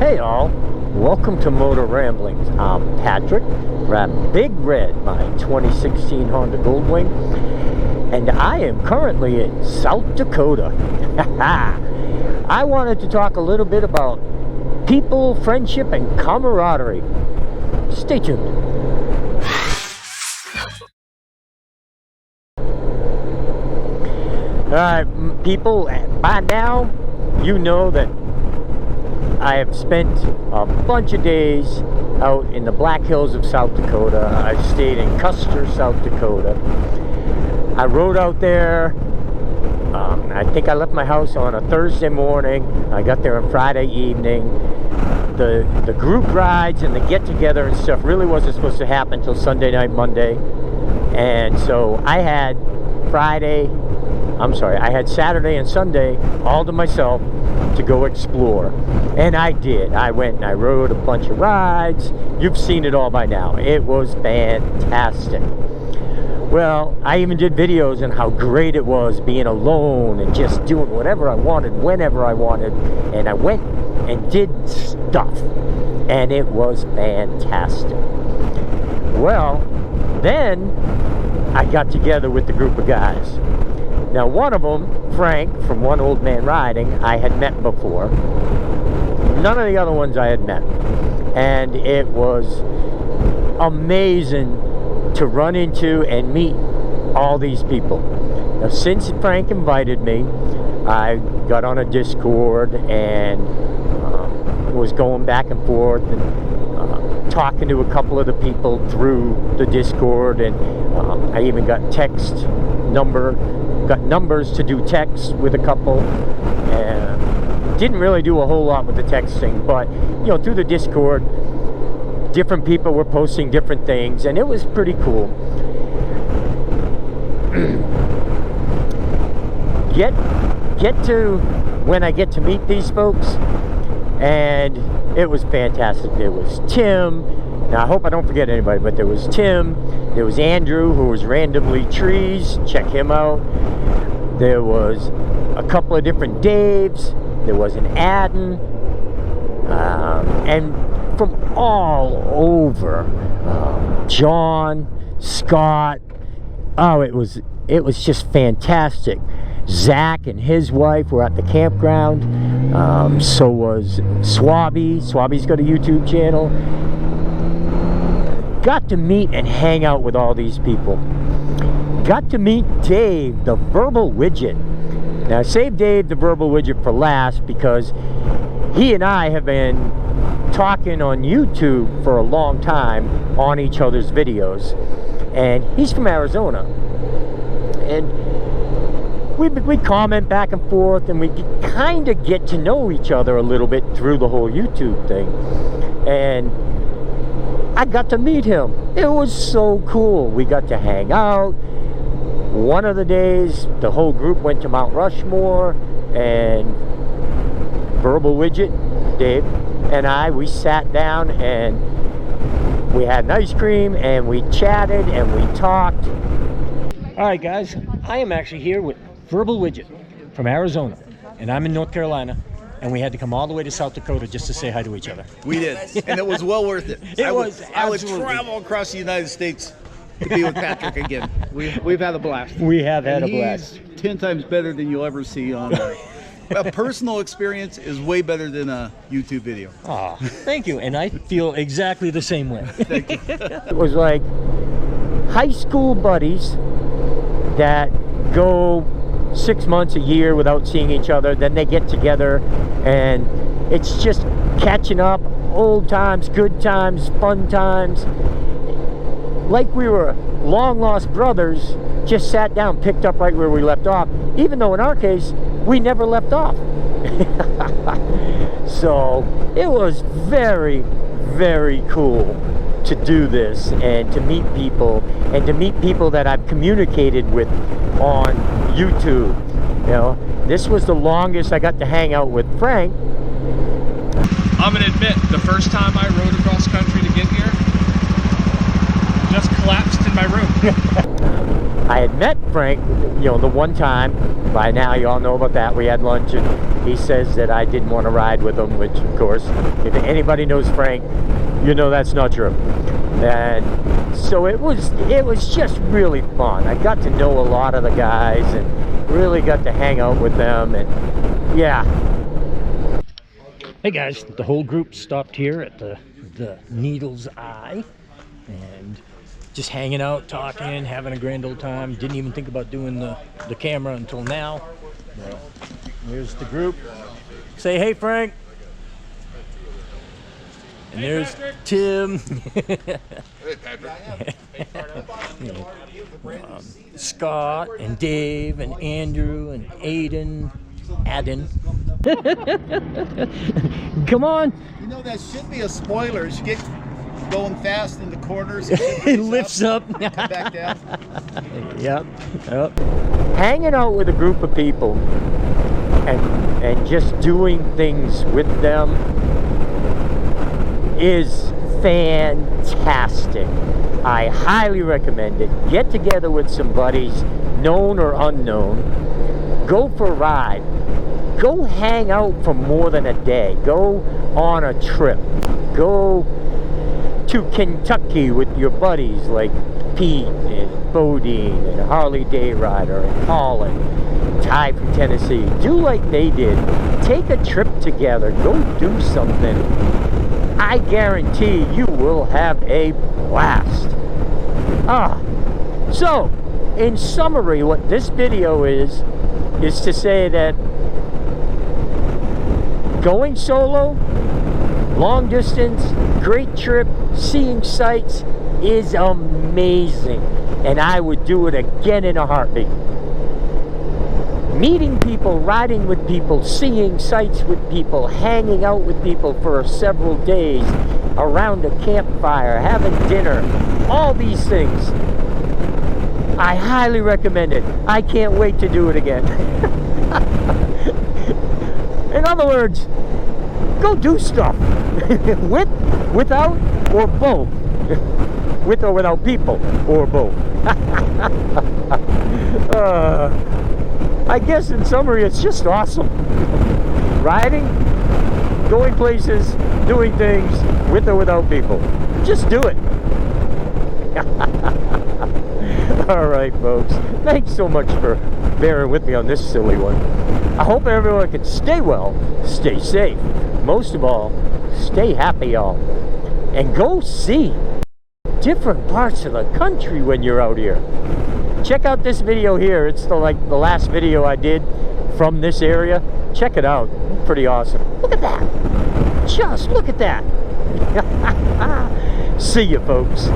Hey all, welcome to Motoramblings. I'm Patrick, driving Big Red, my 2016 Honda Goldwing, and I am currently in South Dakota. I wanted to talk a little bit about people, friendship, and camaraderie. Stay tuned. Alright, people, by now, you know that I have spent a bunch of days out in the Black Hills of South Dakota. I stayed in Custer, South Dakota. I rode out there. I think I left my house on a Thursday morning. I got there on Friday evening. The group rides and the get-together and stuff really wasn't supposed to happen until Sunday night, Monday. And so I had Saturday and Sunday all to myself to go explore. And I did. I went and I rode a bunch of rides. You've seen it all by now. It was fantastic. Well, I even did videos on how great it was being alone and just doing whatever I wanted, whenever I wanted. And I went and did stuff. And it was fantastic. Well, then I got together with the group of guys. Now, one of them, Frank, from One Old Man Riding, I had met before. None of the other ones I had met. And it was amazing to run into and meet all these people. Now, since Frank invited me, I got on a Discord and was going back and forth and talking to a couple of the people through the Discord, and I even got numbers to do text with a couple, and didn't really do a whole lot with the texting, but you know, through the Discord, different people were posting different things, and it was pretty cool. get to when I get to meet these folks, and it was fantastic. There was Tim. Now, I hope I don't forget anybody, but there was Tim, there was Andrew, who was Randomly Trees, check him out. There was a couple of different Daves, there was an Adden, and from all over, John, Scott, oh, it was just fantastic. Zach and his wife were at the campground, so was Swabby. Swabby's got a YouTube channel. Got to meet and hang out with all these people. Got to meet Dave, the Verbal Widget. Now, I saved Dave, the Verbal Widget, for last because he and I have been talking on YouTube for a long time on each other's videos. And he's from Arizona. And we comment back and forth, and we kind of get to know each other a little bit through the whole YouTube thing. And I got to meet him. It was so cool. We got to hang out. One of the days, the whole group went to Mount Rushmore, and Verbal Widget, Dave, and we sat down and we had an ice cream and we chatted and we talked. All right, guys, I am actually here with Verbal Widget from Arizona, and I'm in North Carolina. And we had to come all the way to South Dakota just to say hi to each other. We did, and it was well worth it. I would travel across the United States to be with Patrick again. We've had a blast. We have had a blast. He's 10 times better than you'll ever see on a personal experience is way better than a YouTube video. Aw, thank you. And I feel exactly the same way. Thank you. It was like high school buddies that go 6 months, a year without seeing each other, then they get together and it's just catching up, old times, good times, fun times, like we were long lost brothers, just sat down, picked up right where we left off, even though in our case we never left off. So it was very, very cool to do this and to meet people, and to meet people that I've communicated with on YouTube. You know, this was the longest I got to hang out with Frank. I'm gonna admit, the first time I rode across country to get here, just collapsed in my room. I had met Frank, you know, the one time. By now you all know about that. We had lunch and he says that I didn't want to ride with him, which of course, if anybody knows Frank, you know that's not true. And so it was just really fun. I got to know a lot of the guys and really got to hang out with them, and yeah. Hey guys, the whole group stopped here at the Needle's Eye and just hanging out, talking, having a grand old time. Didn't even think about doing the camera until now. But there's the group. Say hey, Frank. And there's Tim. Hey, Patrick. Scott and Dave and Andrew and Aiden. Come on. You know, that should be a spoiler. As you get going fast in the corners, It lifts up. Come back down. Yep. Hanging out with a group of people and just doing things with them is fantastic. I highly recommend it. Get together with some buddies, known or unknown. Go for a ride. Go hang out for more than a day. Go on a trip. Go to Kentucky with your buddies like Pete and Bodine and Harley Day Rider and Colin, Ty from Tennessee. Do like they did. Take a trip together. Go do something. I guarantee you will have a blast. So, in summary, what this video is to say that going solo, long distance, great trip, seeing sights is amazing. And I would do it again in a heartbeat. Meeting people, riding with people, seeing sights with people, hanging out with people for several days around a campfire, having dinner, all these things. I highly recommend it. I can't wait to do it again. In other words, go do stuff. With, without, or both. With or without people, or both. I guess in summary, it's just awesome. Riding, going places, doing things, with or without people. Just do it. Alright, folks. Thanks so much for bearing with me on this silly one. I hope everyone can stay well, stay safe. Most of all, stay happy, y'all. And go see different parts of the country when you're out here. Check out this video here. It's the last video I did from this area. Check it out. Pretty awesome. Look at that. Just look at that. See you, folks.